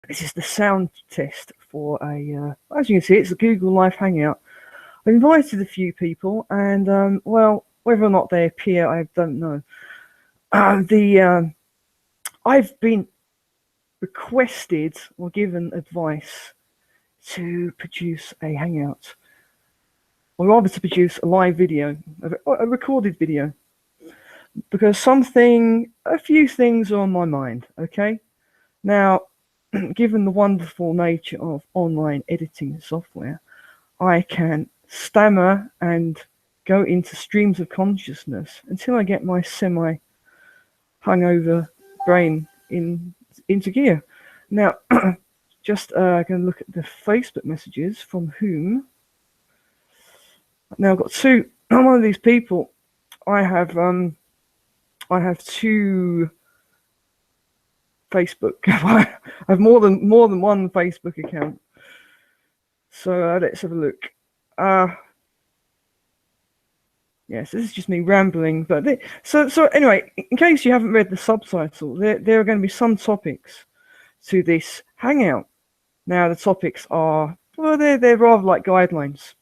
This is the sound test for as you can see, it's a Google Live Hangout. I've invited a few people, and well, whether or not they appear, I don't know. I've been requested or given advice to produce a Hangout, or rather to produce a live video, a recorded video, because a few things are on my mind. Okay, now, given the wonderful nature of online editing software, I can stammer and go into streams of consciousness until I get my semi-hungover brain into gear. Now, just going to look at the Facebook messages from whom. Now, I've got two. I'm one of these people. I have two Facebook. I have more than one Facebook account. So let's have a look. Yes, this is just me rambling. But so anyway, in case you haven't read the subtitle, there are going to be some topics to this Hangout. Now, the topics are, well, they're rather like guidelines.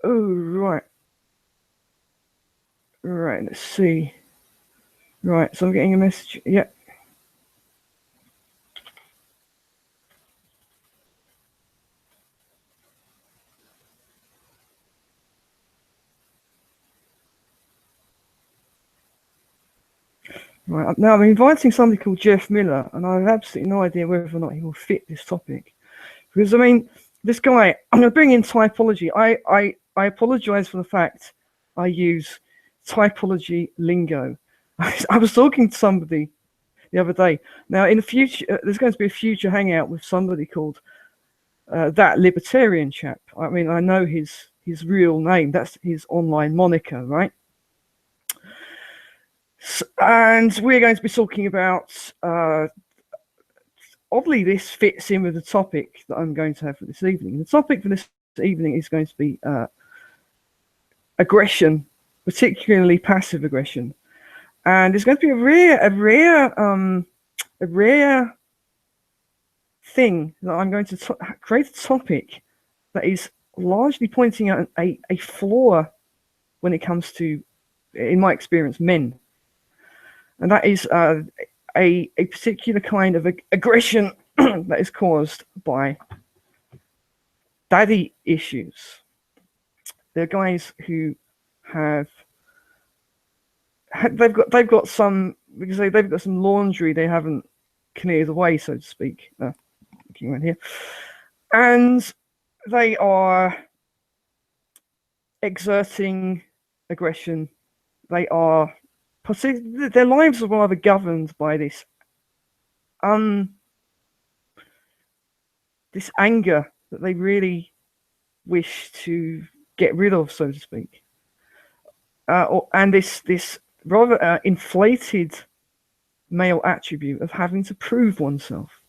Oh, right. Right, let's see. Right, so I'm getting a message. Yeah. Right, now I'm inviting somebody called Jeff Miller, and I have absolutely no idea whether or not he will fit this topic. Because, I mean, this guy, I'm going to bring in typology. I apologize for the fact I use typology lingo. I was talking to somebody the other day. Now, in the future, there's going to be a future hangout with somebody called that libertarian chap. I mean, I know his real name. That's his online moniker, right? And we're going to be talking about, oddly, this fits in with the topic that I'm going to have for this evening. The topic for this evening is going to be aggression, particularly passive aggression. And it's going to be a rare thing that I'm going to create a topic that is largely pointing out a flaw when it comes to, in my experience, men. And that is a particular kind of aggression that is caused by daddy issues. There are guys who they've got some, because they've got some laundry they haven't cleared away, so to speak. Looking around here, and they are exerting aggression. They are their lives are rather governed by this this anger that they really wish to get rid of, so to speak, and this rather inflated male attribute of having to prove oneself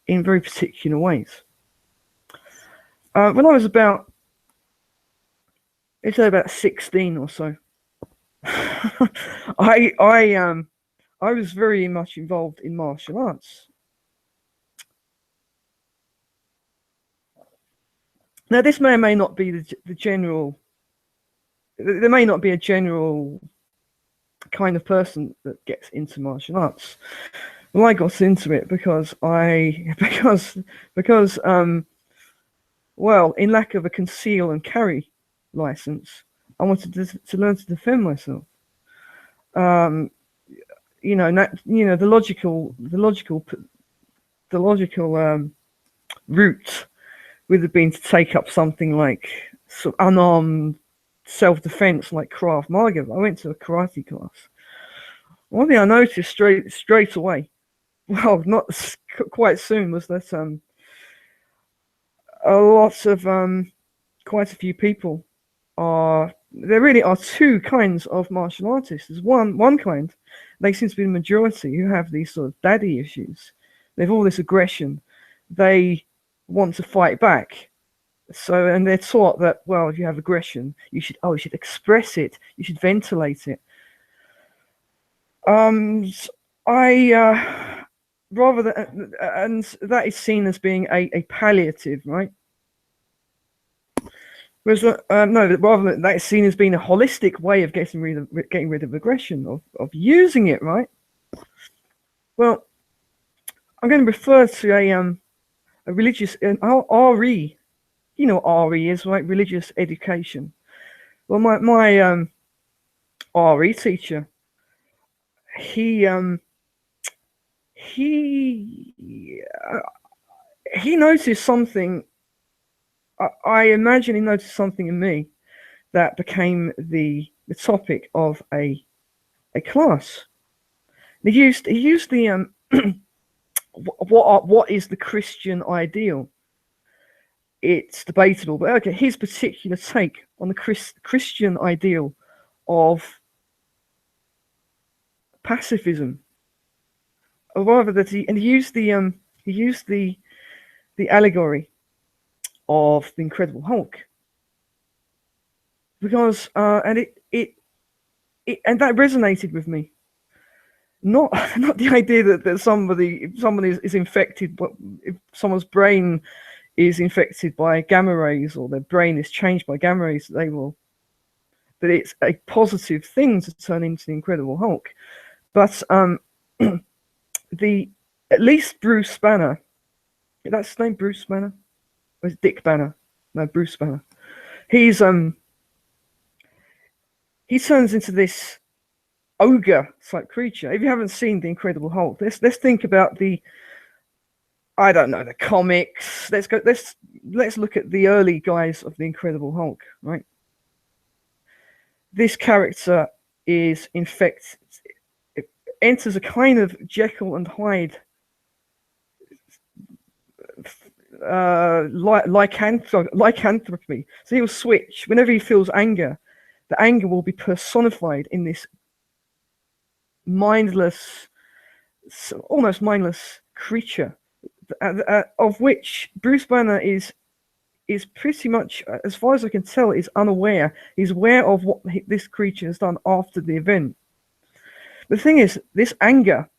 in very particular ways. When I was about 16 or so, I was very much involved in martial arts. Now, this may or may not be the general. There may not be a general kind of person that gets into martial arts. Well, I got into it because well, in lack of a conceal and carry license, I wanted to learn to defend myself. The logical route would have been to take up something like sort of unarmed self-defense, like Krav Maga. I went to a karate class. One thing I noticed straight away, well, not quite soon, was that quite a few people there really are two kinds of martial artists. There's one kind, they seem to be the majority, who have these sort of daddy issues. They have all this aggression. They want to fight back. So, and they're taught that, well, if you have aggression, you should express it, you should ventilate it. rather than, and that is seen as being a palliative, right? Whereas, no, rather than that is seen as being a holistic way of getting rid of aggression, of using it, right? Well, I'm going to refer to a religious, an RE. You know what RE is, right? Religious education. Well, my RE teacher, he he he noticed something. I imagine he noticed something in me that became the topic of a class. He used the what is the Christian ideal? It's debatable, but okay, his particular take on the Christian ideal of pacifism, or rather that he used the allegory of the Incredible Hulk, because and and that resonated with me. Not the idea that somebody is infected, but if someone's brain is infected by gamma rays, or their brain is changed by gamma rays, that it's a positive thing to turn into the Incredible Hulk. But at least Bruce Banner, that's his name, Bruce Banner, or is it Dick Banner? No, Bruce Banner. He turns into this ogre type creature. If you haven't seen the Incredible Hulk, let's think about the comics. Let's look at the early guys of the Incredible Hulk, right? This character is enters a kind of Jekyll and Hyde lycanthropy. So he will switch whenever he feels anger. The anger will be personified in this mindless, almost mindless creature, of which Bruce Banner is pretty much, as far as I can tell, is unaware. He's aware of what this creature has done after the event. The thing is, this anger,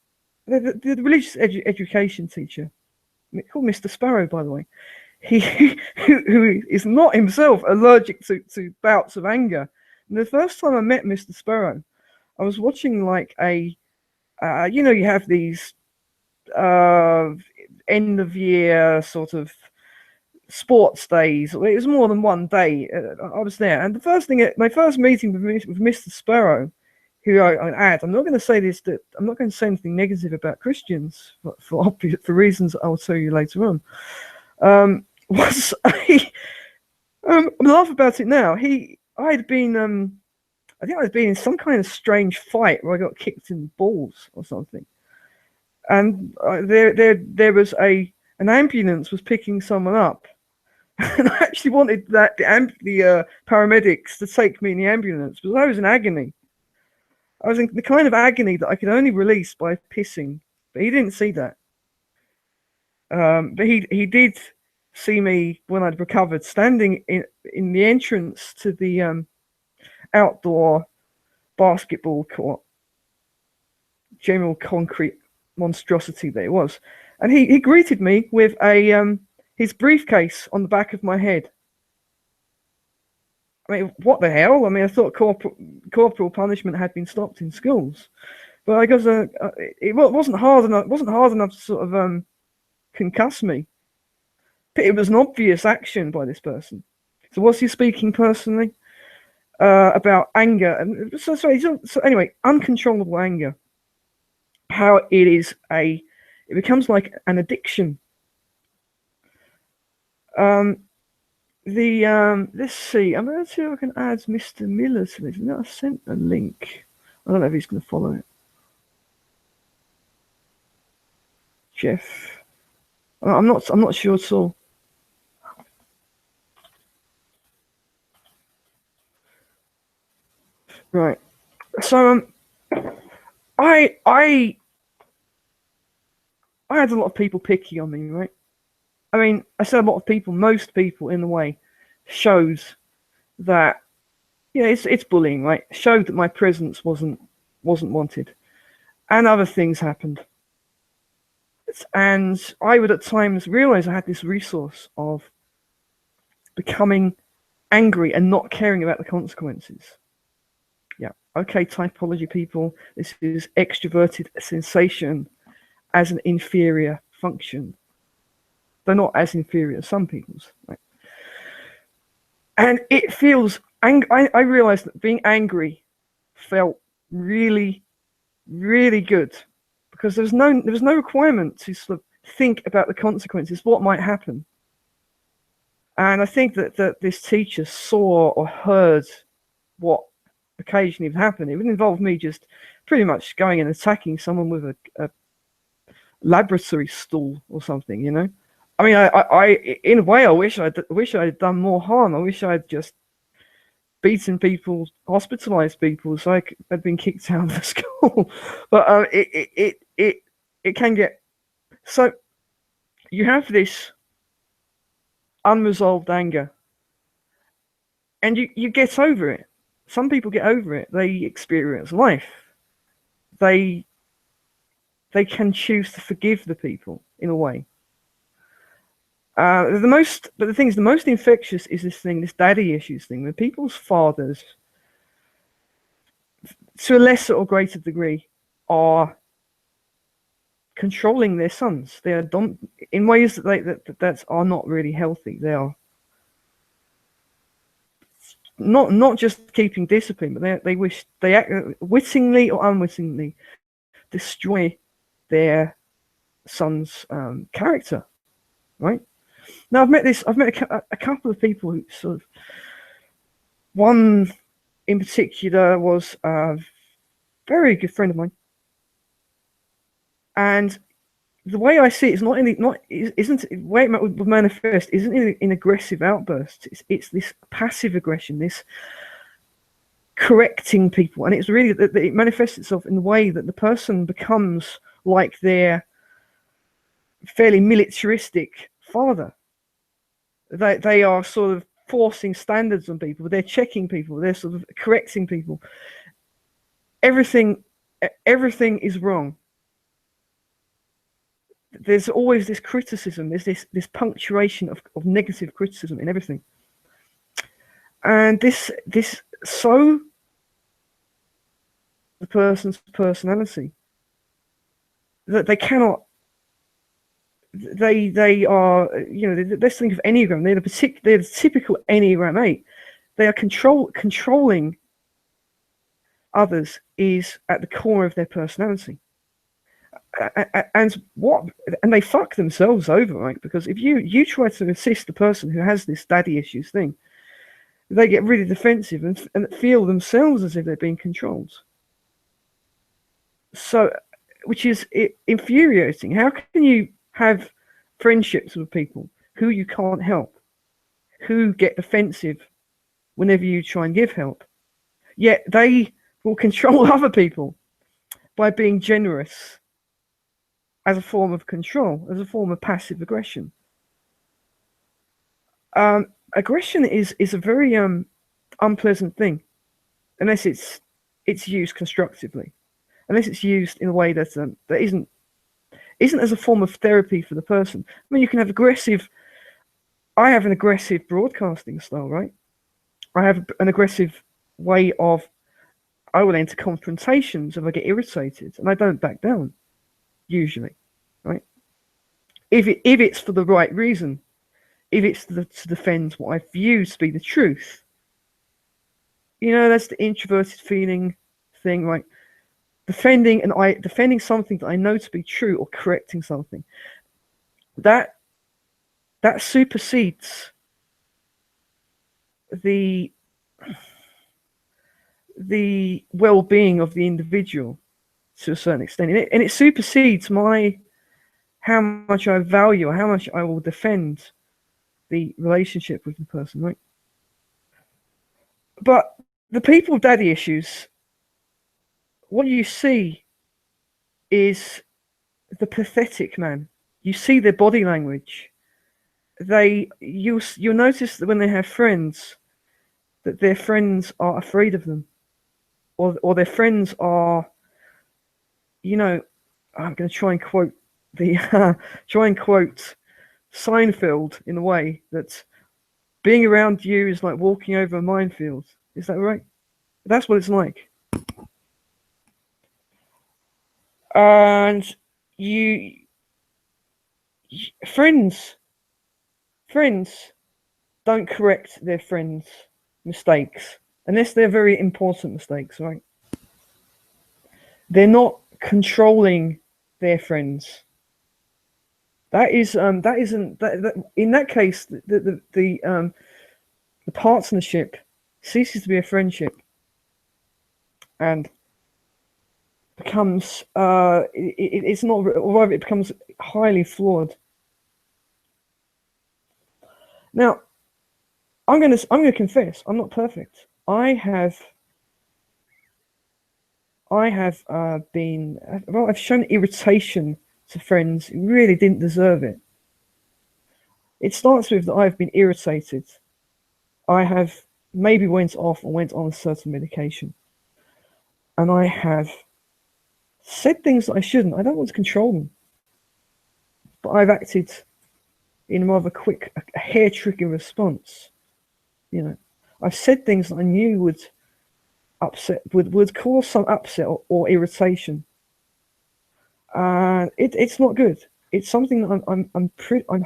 the religious education teacher, called Mr. Sparrow, by the way, who is not himself allergic to bouts of anger. And the first time I met Mr. Sparrow, I was watching like you have these end of year sort of sports days. It was more than one day. I was there, and my first meeting with Mr. Sparrow, who I'm not going to say this, that I'm not going to say anything negative about Christians for reasons I'll tell you later on. Was I laugh about it now. I think I'd been in some kind of strange fight where I got kicked in the balls or something, and there was an ambulance was picking someone up, and I actually wanted the paramedics to take me in the ambulance because I was in agony. I was in the kind of agony that I could only release by pissing, but he didn't see that. But he did see me when I'd recovered, standing in the entrance to the outdoor basketball court, general concrete monstrosity that it was, and he greeted me with his briefcase on the back of my head. I mean, what the hell? I mean, I thought corporal punishment had been stopped in schools, but I guess it wasn't hard enough. It wasn't hard enough to sort of concuss me. But it was an obvious action by this person. So was he speaking personally about anger? And so anyway, uncontrollable anger. How it becomes like an addiction. Let's see. I'm going to see if I can add Mr. Miller to this. I sent a link. I don't know if he's going to follow it. Jeff. I'm not sure at all. Right. So I had a lot of people picking on me, right? I mean, I said a lot of people, most people in the way, shows that, it's bullying, right? Showed that my presence wasn't wanted, and other things happened. And I would at times realize I had this resource of becoming angry and not caring about the consequences. Yeah, okay, typology people, this is extroverted sensation as an inferior function, though not as inferior as some people's. Right? And it feels, I realized that being angry felt really, really good, because there was no requirement to sort of think about the consequences, what might happen. And I think that this teacher saw or heard what occasionally would happen. It would involve me just pretty much going and attacking someone with a laboratory stool or something, you know. I mean, I in a way, I wish I'd done more harm. I wish I'd just beaten people, hospitalized people, so I'd been kicked out of the school. But it can get so. You have this unresolved anger, and you get over it. Some people get over it. They experience life. They can choose to forgive the people in a way. But the thing is, the most infectious is this daddy issues thing, where people's fathers, to a lesser or greater degree, are controlling their sons. They are in ways that are not really healthy. They are not just keeping discipline, but they act wittingly or unwittingly destroy their son's character. Right now, I've met a couple of people who sort of. One in particular was a very good friend of mine, and the way I see it is isn't the way it would manifest isn't in aggressive outbursts. It's this passive aggression, this correcting people, and it's really that it manifests itself in the way that the person becomes like their fairly militaristic father. They are sort of forcing standards on people. They're checking people. They're sort of correcting people. Everything is wrong. There's always this criticism. There's this punctuation of negative criticism in everything. And this so the person's personality that they cannot. They are, you know, let's think of Enneagram. They're the typical Enneagram 8. They are controlling others is at the core of their personality. And they fuck themselves over, right? Because if you try to assist the person who has this daddy issues thing, they get really defensive and feel themselves as if they're being controlled. So, which is infuriating. How can you have friendships with people who you can't help, who get defensive whenever you try and give help, yet they will control other people by being generous as a form of control, as a form of passive aggression? Aggression is a very unpleasant thing, unless it's used constructively, unless it's used in a way that isn't as a form of therapy for the person. I mean, you can have I have an aggressive broadcasting style, right? I have an aggressive way of, I will enter confrontations if I get irritated, and I don't back down, usually, right? If it's for the right reason, if it's to defend what I view to be the truth, you know, that's the introverted feeling thing, right? Defending something that I know to be true, or correcting something that supersedes the well-being of the individual to a certain extent, and it supersedes how much I value, or how much I will defend the relationship with the person, right? But the people with daddy issues, what you see is the pathetic man. You see their body language. You'll notice that when they have friends, that their friends are afraid of them, or their friends are, you know, I'm going to try and quote try and quote Seinfeld in a way that being around you is like walking over a minefield. Is that right? That's what it's like. And friends don't correct their friends' mistakes unless they're very important mistakes, right? They're not controlling their friends. That isn't in that case the partnership ceases to be a friendship and becomes it's not, or rather it becomes highly flawed. Now, I'm gonna confess, I'm not perfect. I've shown irritation to friends who really didn't deserve it. It starts with that I've been irritated. I have maybe went off or went on a certain medication, and I have said things that I shouldn't. I don't want to control them, but I've acted in a rather quick, a hair-tricking response. You know, I've said things that I knew would cause some upset or irritation. It's not good. It's something that I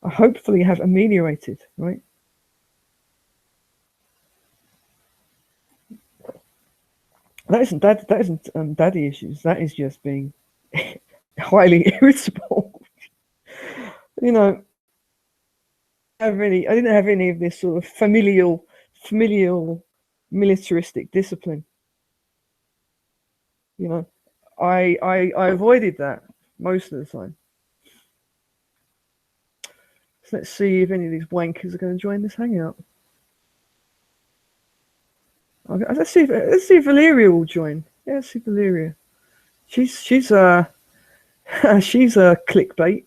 hopefully have ameliorated, right? That isn't daddy issues. That is just being highly irritable. You know, I didn't have any of this sort of familial militaristic discipline. You know, I avoided that most of the time. So let's see if any of these wankers are going to join this hangout. Okay, let's see if Valeria will join. Yeah, let's see Valeria. She's she's a clickbait.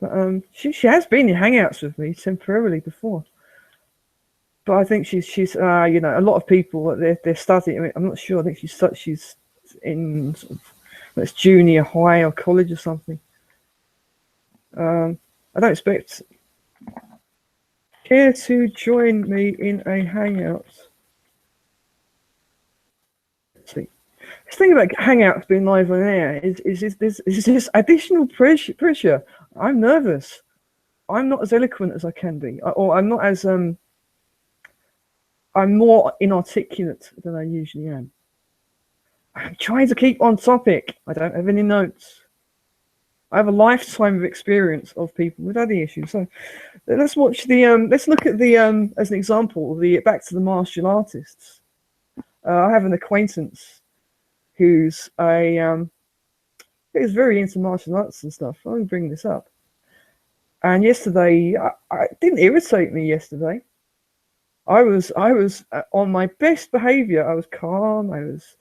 But she has been in hangouts with me temporarily before. But I think she's you know, a lot of people they're studying. I'm not sure. I think she's in sort of, it's junior high or college or something. I don't expect. Care to join me in a hangout? Let's see. The thing about hangouts being live on air is this additional pressure. I'm nervous. I'm not as eloquent as I can be, or I'm not as I'm more inarticulate than I usually am. I'm trying to keep on topic. I don't have any notes. I have a lifetime of experience of people with daddy issues. So let's watch the let's look at the as an example the back to the martial artists. I have an acquaintance who's is very into martial arts and stuff. I'm bringing this up. And yesterday, I didn't irritate me yesterday. I was on my best behaviour. I was calm. I was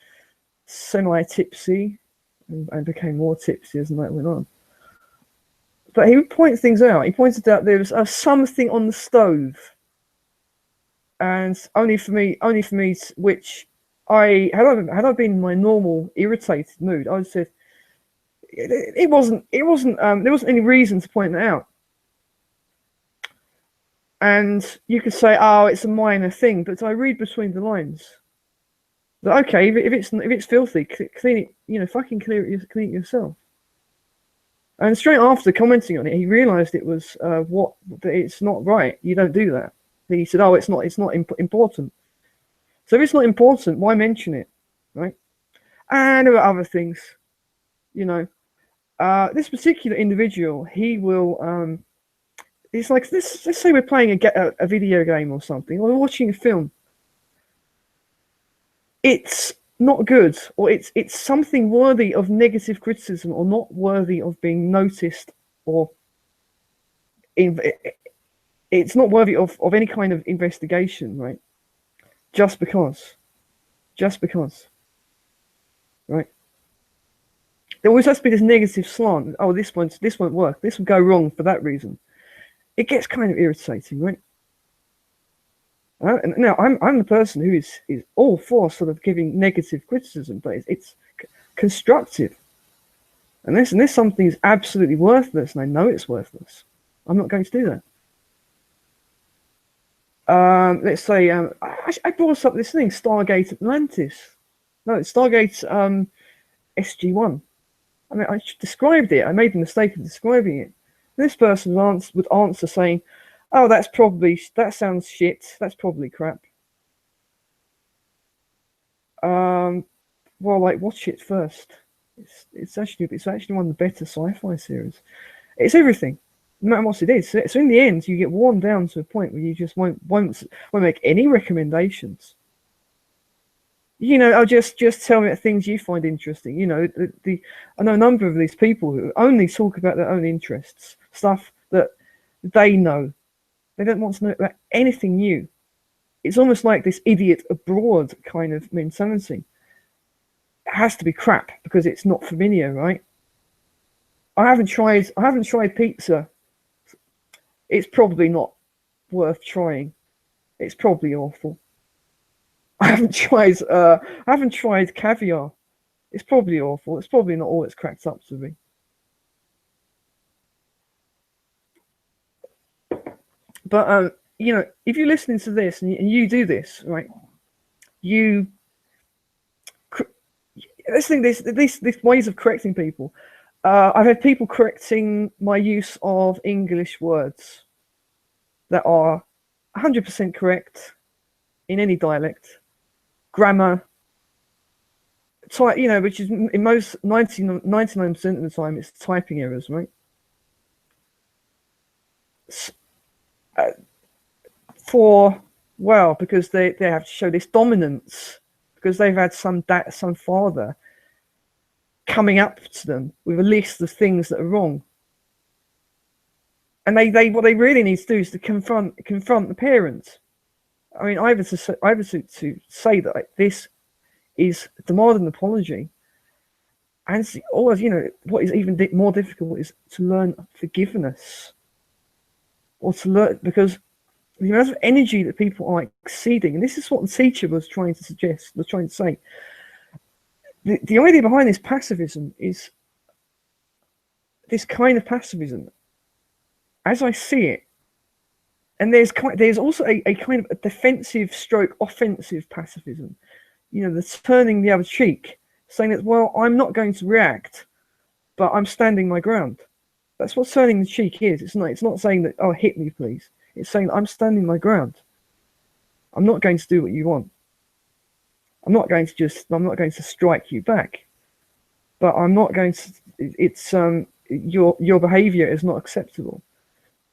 semi-tipsy, and became more tipsy as the night went on. But he would point things out. He pointed out there was something on the stove, and only for me, which had I been in my normal irritated mood, I would have said it wasn't. There wasn't any reason to point that out. And you could say, "Oh, it's a minor thing," but I read between the lines. But okay, if it's filthy, clean it. You know, fucking clean it yourself. And straight after commenting on it, he realised it was that it's not right. You don't do that. He said, "Oh, it's not important." So if it's not important, why mention it, right? And there are other things, you know. This particular individual, he will. It's like this. Let's say we're playing a video game or something, or we're watching a film. It's not good, or it's something worthy of negative criticism, or not worthy of being noticed, or it's not worthy of any kind of investigation, right? Just because, right? There always has to be this negative slant. Oh, this won't work. This will go wrong for that reason. It gets kind of irritating, right? Now, I'm the person who is all for sort of giving negative criticism, but it's constructive. Unless something is absolutely worthless, and I know it's worthless, I'm not going to do that. Let's say I brought up this thing, Stargate Atlantis. No, it's Stargate SG-1. I mean, I described it. I made the mistake of describing it. This person would answer saying, "Oh, that sounds shit. That's probably crap." Well, like, watch it first. It's actually one of the better sci-fi series. It's everything, no matter what it is. So in the end, you get worn down to a point where you just won't make any recommendations. You know, I'll just tell me things you find interesting. You know, I know a number of these people who only talk about their own interests, stuff that they know. They don't want to know about anything new. It's almost like this idiot abroad kind of mentality. It has to be crap because it's not familiar, right? I haven't tried pizza. It's probably not worth trying. It's probably awful. I haven't tried caviar. It's probably awful. It's probably not all it's cracked up to be. But you know, if you're listening to this and you do this, right? Let's think this ways of correcting people. I've had people correcting my use of English words that are 100% correct in any dialect. Grammar, you know, which is in most 99% of the time it's typing errors, right? Because they have to show this dominance, because they've had some father coming up to them with a list of things that are wrong, and what they really need to do is to confront the parents. I mean, either to say that, like, this is demand an apology, and always, you know, what is even more difficult is to learn forgiveness, or to learn, because the amount of energy that people are exceeding, and this is what the teacher was trying to say. The idea behind this pacifism is this kind of pacifism, as I see it, and there's also a kind of a defensive stroke offensive pacifism. You know, the turning the other cheek, saying that, well, I'm not going to react, but I'm standing my ground. That's what turning the cheek is. It's not saying that, oh, hit me, please. It's saying that I'm standing my ground. I'm not going to do what you want. I'm not going to strike you back. But I'm not going to. It's your behaviour is not acceptable.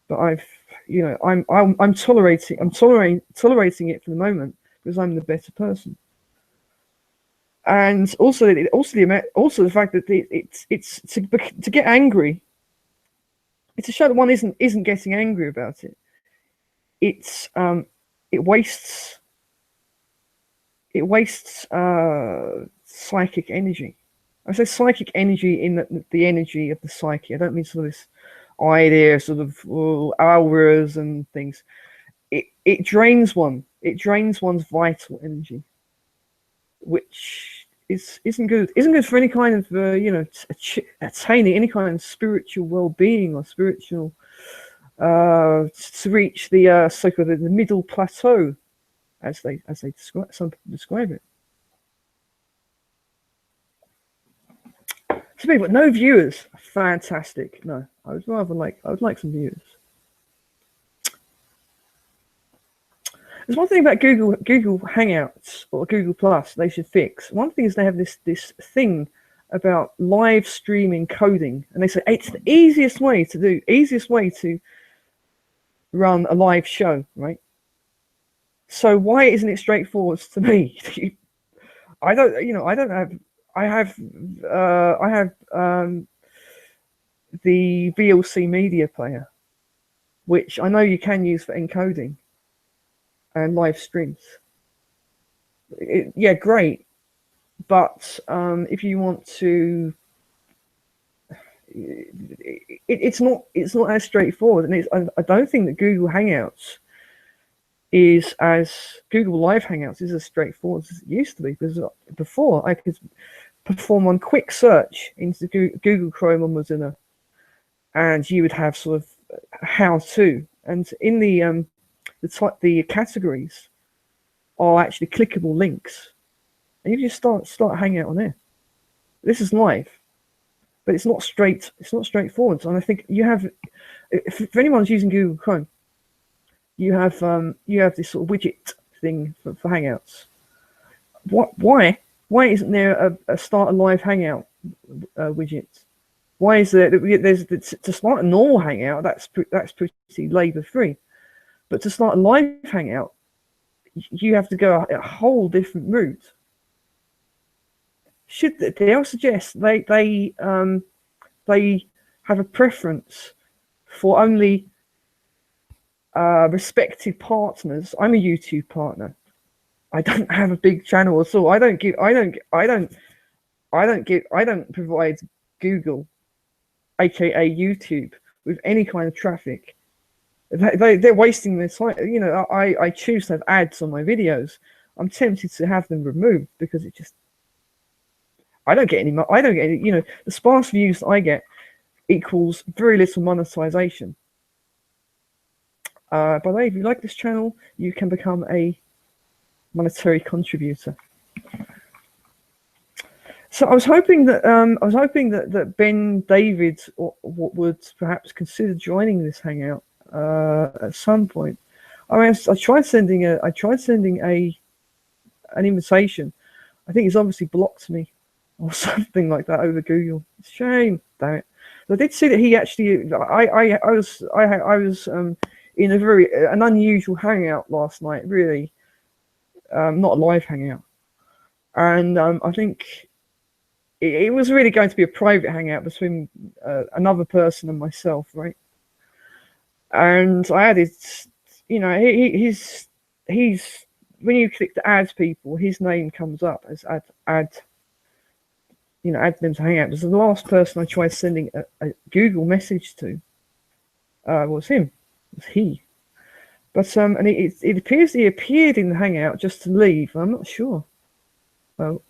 But I'm tolerating it for the moment because I'm the better person. And also the fact that it's to get angry. It's a show that one isn't getting angry about it. It wastes psychic energy. I say psychic energy in the energy of the psyche. I don't mean sort of this idea, sort of auras and things. It drains one. It drains one's vital energy, which isn't good. Isn't good for any kind of attaining any kind of spiritual well-being or spiritual to reach the so-called the middle plateau, as they some people describe it. To me, but no viewers, fantastic. No, I would like some viewers. There's one thing about Google Hangouts or Google Plus they should fix. One thing is they have this thing about live streaming coding, and they say it's the easiest way to run a live show, right? So why isn't it straightforward to me? I have the VLC media player, which I know you can use for encoding and live streams. Yeah, great. But if you want to, it's not as straightforward, and I don't think that Google Hangouts Google Live Hangouts is as straightforward as it used to be, because before I could perform one quick search into Google Chrome on Mozilla, and you would have sort of how to, and in the categories are actually clickable links, and you just start hanging out on there. This is live, but it's not straightforward. And I think you have, if anyone's using Google Chrome, you have this sort of widget thing for Hangouts. Why isn't there a start a live Hangout widget? Why is there's to start a normal Hangout? That's pretty labor free, but to start a live Hangout, you have to go a whole different route. I'll suggest they have a preference for only respected partners. I'm a YouTube partner. I don't have a big channel at all. I don't provide Google, aka YouTube, with any kind of traffic. They're wasting their time. You know, I choose to have ads on my videos. I'm tempted to have them removed because it just, I don't get any. You know, the sparse views that I get equals very little monetization. By the way, if you like this channel, you can become a monetary contributor. So I was hoping that Ben David would perhaps consider joining this Hangout at some point. I mean, I tried sending an invitation. I think he's obviously blocked me or something like that over Google. It's a shame, damn it. But I did see that he actually. I was in an unusual Hangout last night. Really, not a live Hangout, and I think it was really going to be a private Hangout between another person and myself, right? And I added, you know, he's when you click to add people, his name comes up as add them to Hangout. Because the last person I tried sending a Google message to was him. It was he. But and it appears he appeared in the Hangout just to leave. I'm not sure how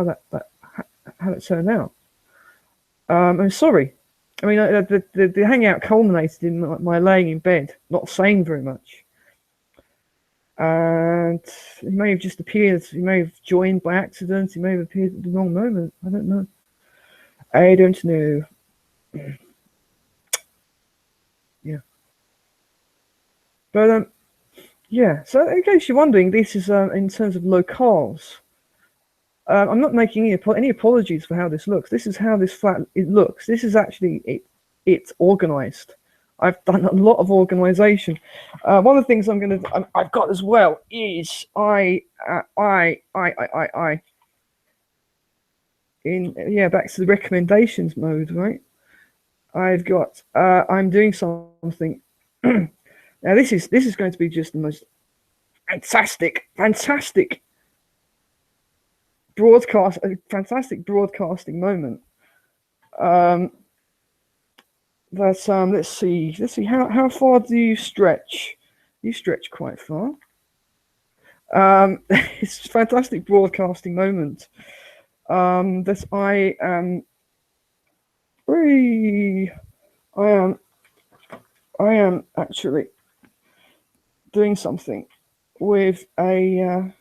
that turned out. I'm sorry. I mean, the Hangout culminated in my laying in bed, not saying very much. And he may have just appeared. He may have joined by accident. He may have appeared at the wrong moment. I don't know. Yeah. But yeah. So in case you're wondering, this is in terms of locales. I'm not making any apologies for how this looks. This is how this flat looks. This is actually it's organized. I've done a lot of organization. One of the things I've got as well is back to the recommendations mode, right? I've got I'm doing something. Now this is going to be just the most fantastic broadcasting moment. Let's see how far do you stretch? You stretch quite far. It's a fantastic broadcasting moment. That I am actually doing something with I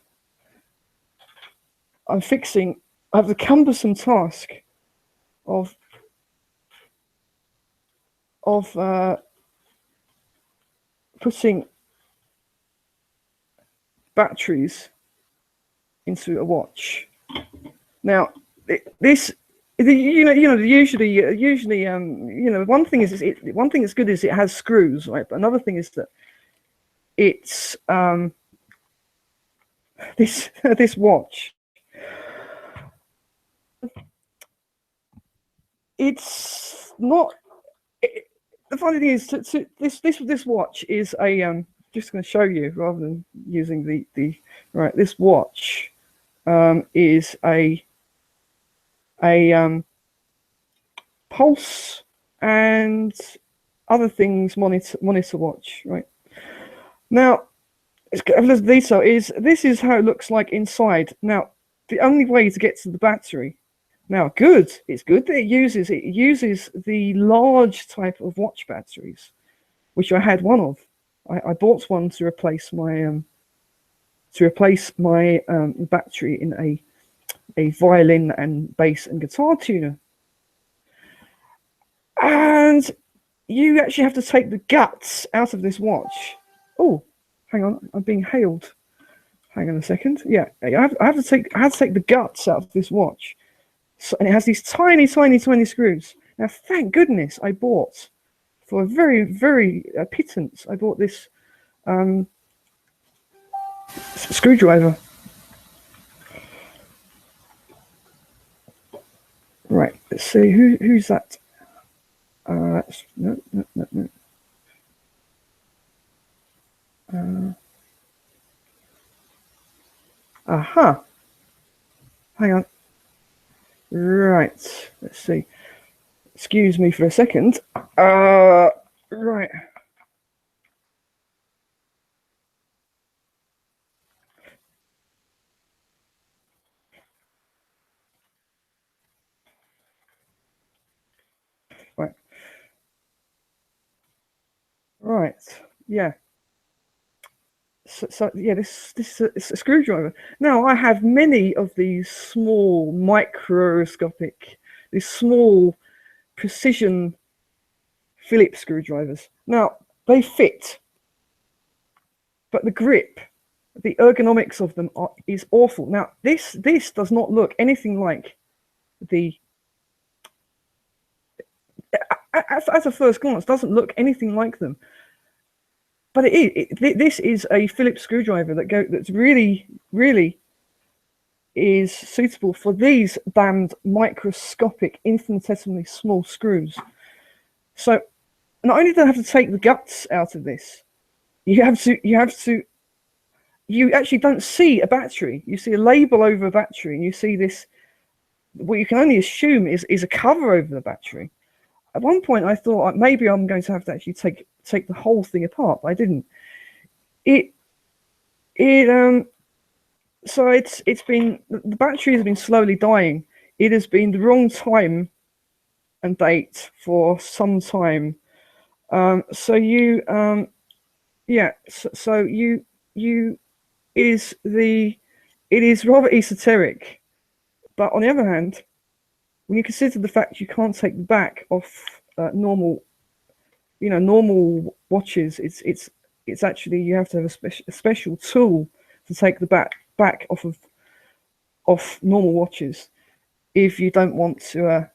have the cumbersome task of putting batteries into a watch. Now, usually one thing that's good is it has screws, right? But another thing is that it's this watch. It's not. The funny thing is, this watch is a just going to show you rather than using the right. This watch is a pulse and other things monitor watch, right? Now, the detail is this is how it looks like inside. Now, the only way to get to the battery Now, good. It's good that it uses the large type of watch batteries, which I had one of. I bought one to replace my battery in a violin and bass and guitar tuner. And you actually have to take the guts out of this watch. Oh, hang on, I'm being hailed. Hang on a second. Yeah, I have to take the guts out of this watch. So, and it has these tiny screws. Now, thank goodness I bought, for a very pittance, I bought this screwdriver. Right, let's see, who's that? No. Aha. Hang on. Right, let's see. Excuse me for a second. Right. Right. Yeah. So yeah, this is a screwdriver. Now I have many of these small microscopic, these small precision Phillips screwdrivers. Now they fit, but the grip, the ergonomics of them is awful. Now this does not look anything like the at a first glance doesn't look anything like them. But this is a Phillips screwdriver that's really is suitable for these damned microscopic, infinitesimally small screws. So not only do I have to take the guts out of this, you actually don't see a battery. You see a label over a battery, and you see this, what you can only assume is a cover over the battery. At one point, I thought maybe I'm going to have to actually take the whole thing apart, but I didn't. So it's been, the battery has been slowly dying. It has been the wrong time and date for some time. So you it is rather esoteric, but on the other hand, when you consider the fact you can't take the back off normal watches, it's actually, you have to have a special tool to take the back off normal watches if you don't want to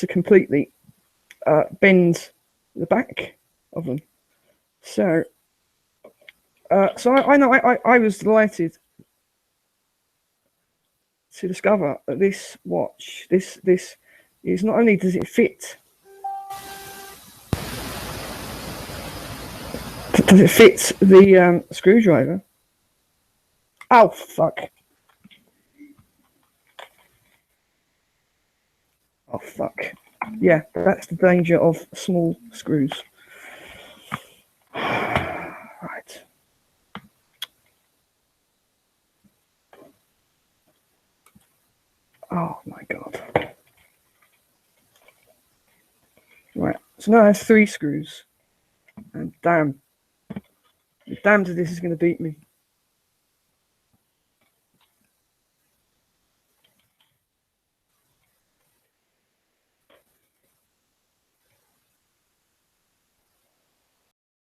completely bend the back of them. So I was delighted to discover that this watch, this is, not only does it fit the screwdriver. Oh fuck! Oh fuck! Yeah, that's the danger of small screws. Right. Oh my god. Right. So now I have 3 screws. And damn if this is going to beat me.